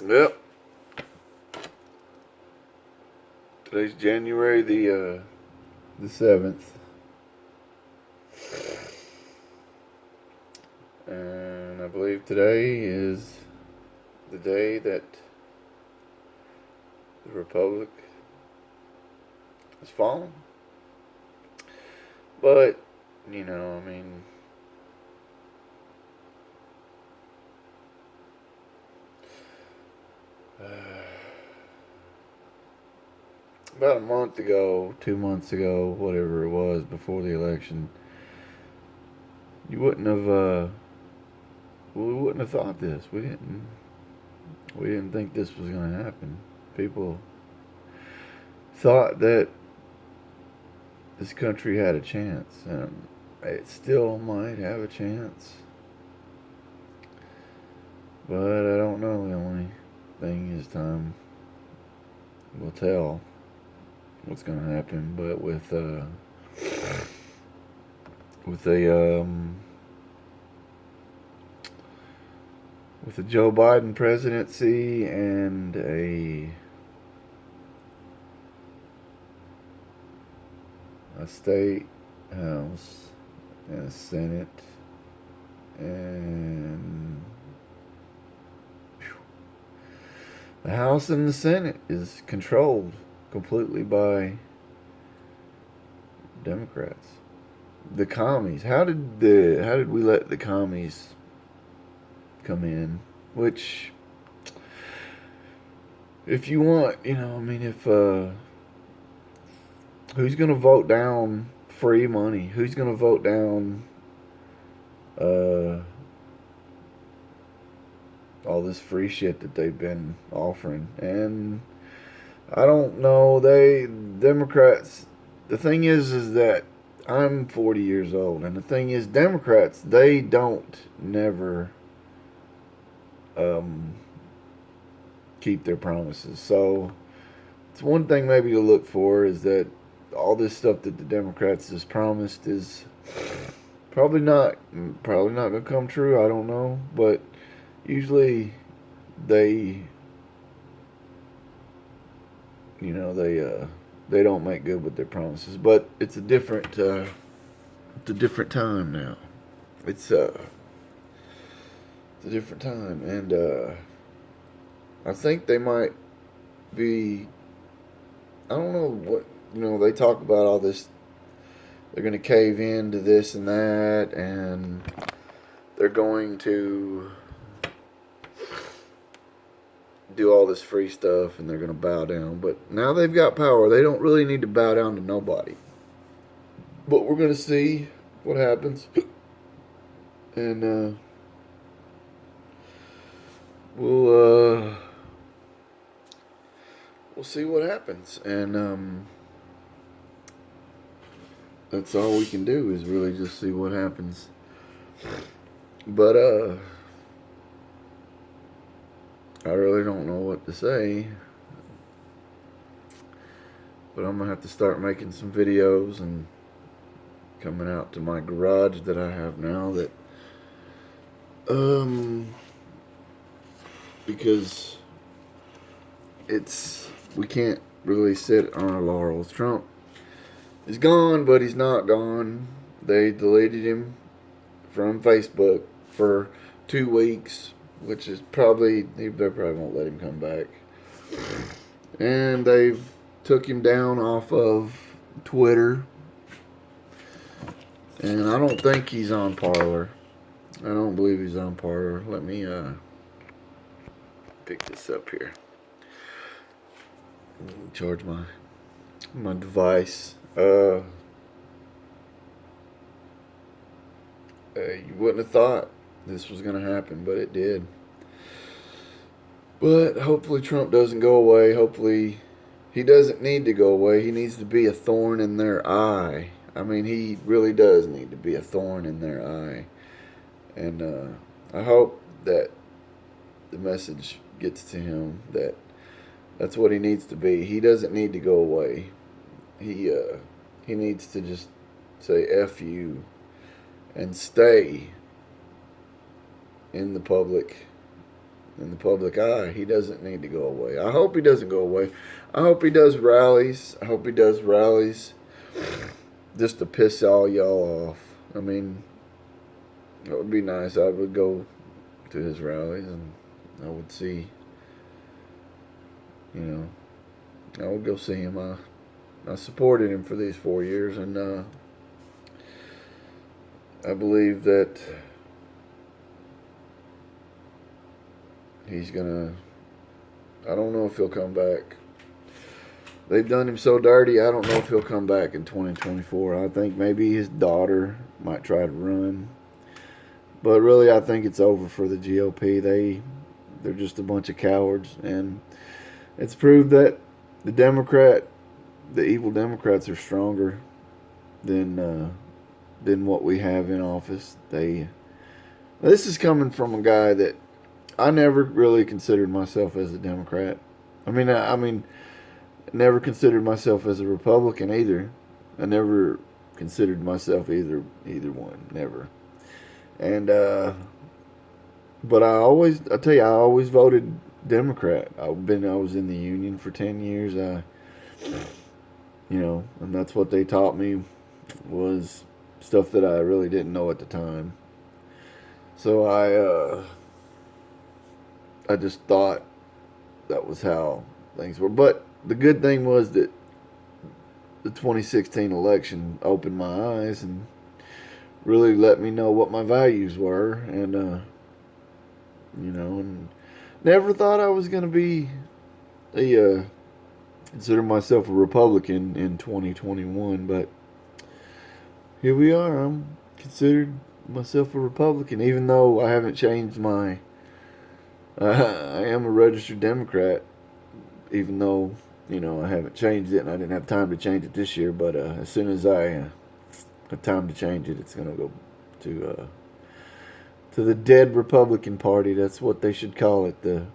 Yep. Today's January the 7th. And I believe today is the day that the Republic has fallen. But, I mean, about a month ago, 2 months ago, whatever it was, before the election, you wouldn't have, we wouldn't have thought this. We didn't think this was going to happen. People thought that this country had a chance, and it still might have a chance. But I don't know. The only thing is time will tell what's going to happen. But with a with a Joe Biden presidency and a state house and a senate and the House and the Senate is controlled completely by Democrats. The commies. How did we let the commies come in? Which, if you want, if who's gonna vote down free money? Who's gonna vote down all this free shit that they've been offering? And I don't know. Democrats. The thing is that I'm 40 years old, and the thing is, Democrats, they don't never keep their promises. So it's one thing maybe to look for is that all this stuff that the Democrats has promised is probably not gonna come true. I don't know, but usually they they don't make good with their promises. But it's a different time now. It's a different time, and I think they might be. I don't know what they talk about all this. They're going to cave in to this and that, and they're going to do all this free stuff, and they're going to bow down. But now they've got power. They don't really need to bow down to nobody. But we're going to see what happens. And we'll see what happens. And that's all we can do is really just see what happens. But I really don't know what to say. But I'm gonna have to start making some videos and coming out to my garage that I have now, that because we can't really sit on our laurels. Trump is gone, but he's not gone. They deleted him from Facebook for 2 weeks, which is they probably won't let him come back. And they've took him down off of Twitter. And I don't think he's on Parler. I don't believe he's on Parler. Let me pick this up here. Charge my device. You wouldn't have thought this was going to happen, but it did. But hopefully Trump doesn't go away. Hopefully he doesn't need to go away. He needs to be a thorn in their eye. I mean, he really does need to be a thorn in their eye. And I hope that the message gets to him that that's what he needs to be. He doesn't need to go away. He needs to just say F you and stay in the public in the public eye. He doesn't need to go away. I hope he doesn't go away. I hope he does rallies. I hope he does rallies just to piss all y'all off. I mean, it would be nice. I would go to his rallies and I would see, you know, I would go see him. I supported him for these 4 years, and I believe that he's gonna. I don't know if he'll come back. They've done him so dirty. I don't know if he'll come back in 2024. I think maybe his daughter might try to run, but really, I think it's over for the GOP. They're just a bunch of cowards, and it's proved that the evil Democrats are stronger than what we have in office. This is coming from a guy that I never really considered myself as a Democrat. I mean, never considered myself as a Republican either. I never considered myself either one, never. And but I tell you, I always voted Democrat. I was in the union for 10 years. And that's what they taught me was stuff that I really didn't know at the time. So I just thought that was how things were. But the good thing was that the 2016 election opened my eyes and really let me know what my values were, and and never thought I was going to be consider myself a Republican in 2021, but here we are. I'm considered myself a Republican, even though I haven't changed my. I am a registered Democrat, even though I haven't changed it, and I didn't have time to change it this year. But as soon as I have time to change it, it's gonna go to the dead Republican Party. That's what they should call it. The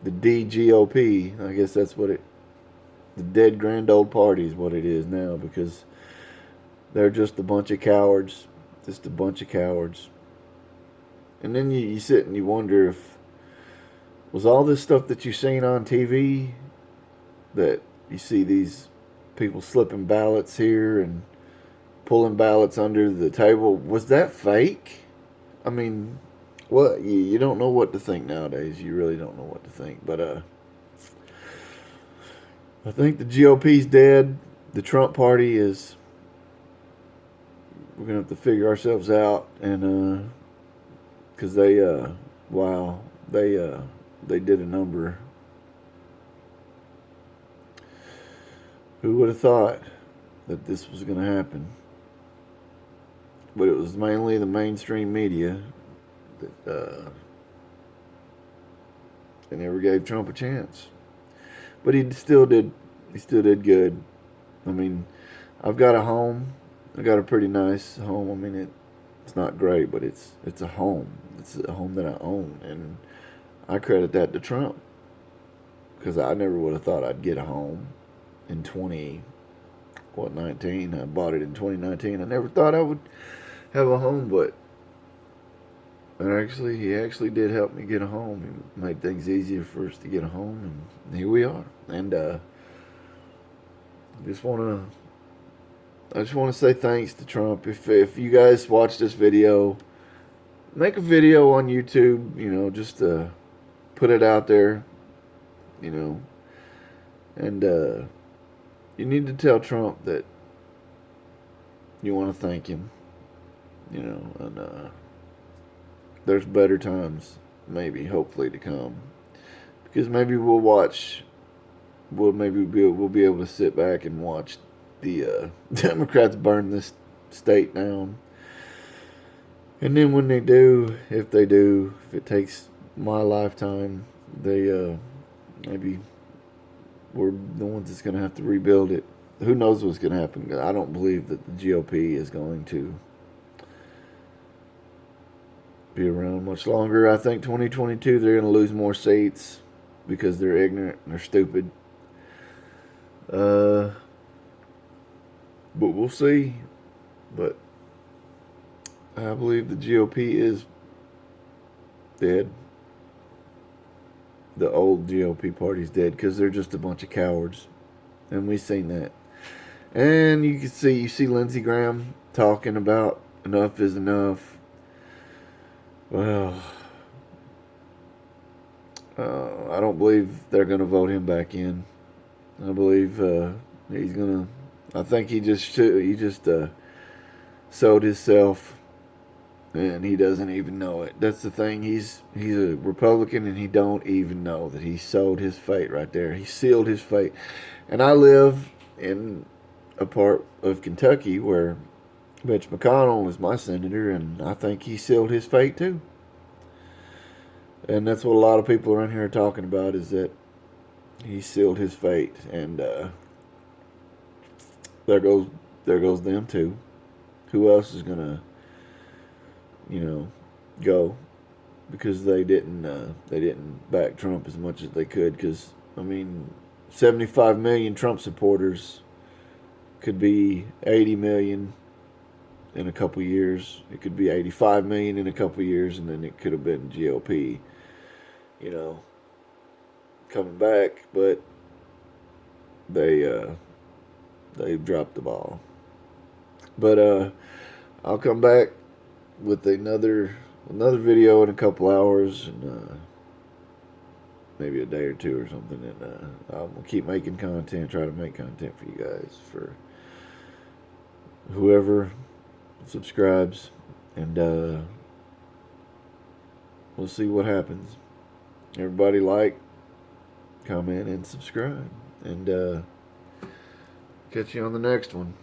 DGOP. I guess that's what the dead grand old party is what it is now, because they're just a bunch of cowards. Just a bunch of cowards. And then you sit and you wonder if was all this stuff that you've seen on TV, that you see these people slipping ballots here and pulling ballots under the table, was that fake? I mean, what you don't know what to think nowadays. You really don't know what to think. But I think the GOP's dead. The Trump party is. We're gonna have to figure ourselves out, and because they did a number. Who would have thought that this was gonna happen? But it was mainly the mainstream media that they never gave Trump a chance. But he still did. He still did good. I mean, I've got a home. I got a pretty nice home. I mean, it's not great, but it's a home. It's a home that I own, and I credit that to Trump, because I never would have thought I'd get a home in 19. I bought it in 2019. I never thought I would have a home, but he actually did help me get a home. He made things easier for us to get a home, and here we are. And I just want to say thanks to Trump. If you guys watch this video, make a video on YouTube, just to put it out there, and you need to tell Trump that you want to thank him, and there's better times, hopefully to come, because maybe we'll be able to sit back and watch the Democrats burn this state down. And then when they do, if it takes my lifetime, maybe we're the ones that's going to have to rebuild it. Who knows what's going to happen? I don't believe that the GOP is going to be around much longer. I think 2022 they're going to lose more seats because they're ignorant and they're stupid. But we'll see. But I believe the GOP is dead. the old GOP party's dead because they're just a bunch of cowards, and we've seen that. And you see Lindsey Graham talking about enough is enough. Well, I don't believe they're going to vote him back in. I believe he's going to. I think he just sold himself, and he doesn't even know it. That's the thing. He's a Republican, and he don't even know that he sold his fate right there. He sealed his fate. And I live in a part of Kentucky where Mitch McConnell is my senator, and I think he sealed his fate too. And that's what a lot of people around here are talking about, is that he sealed his fate. And there goes them too. Who else is gonna, go? Because they didn't back Trump as much as they could. Because 75 million Trump supporters could be 80 million in a couple years. It could be 85 million in a couple years, and then it could have been GOP, coming back. But they dropped the ball. But I'll come back with another video in a couple hours, and maybe a day or two or something. And I'll keep making content, try to make content for you guys, for whoever subscribes, and we'll see what happens. Everybody like, comment, and subscribe, and catch you on the next one.